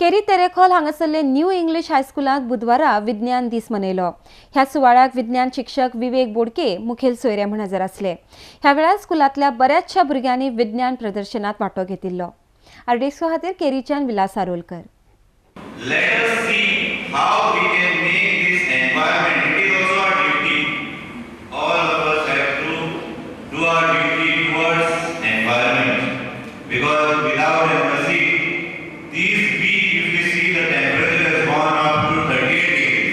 केरी Terekhol हांगासरले new English हायस्कुलांत बुधवारा विज्ञान दीस मनयलो। ह्या सुवाळ्याक विज्ञान शिक्षक विवेक बोडके मुखेल सोयरे म्हूण हजर आसले। ह्या वेळार स्कुलांतल्या बऱ्याचशा भुरग्यांनी विज्ञान प्रदर्शनात वांटो घेतिल्लो। आरडीएक्सो खातीर केरीच्यान विलास Arolkar. Let us see how we can make this environment. It is also our duty. All of us have to do our duty towards environment. Because without empathy, these week if we see the temperature has gone up to 38 degrees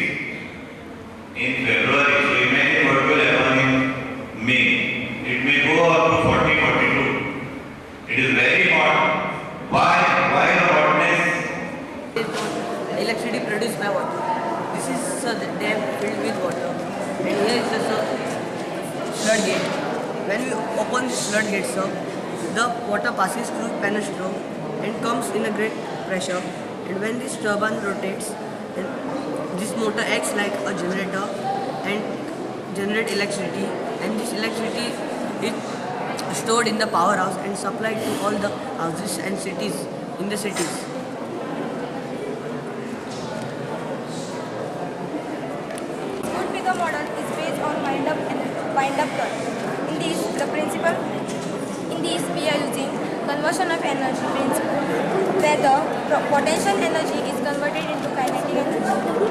in February. So imagine what will happen in May. It may go up to 40, 42. It is very hot. Why the hotness? Electricity produced by water. This is a dam filled with water, and here is the floodgate. When we open this floodgate, sir, the water passes through penetroscope and comes in a great pressure. And when this turbine rotates, this motor acts like a generator and generate electricity. And this electricity is stored in the powerhouse and supplied to all the houses and cities in the cities. The model is based on wind-up curve. In this we are using conversion of energy principle, where the potential energy is converted into kinetic energy.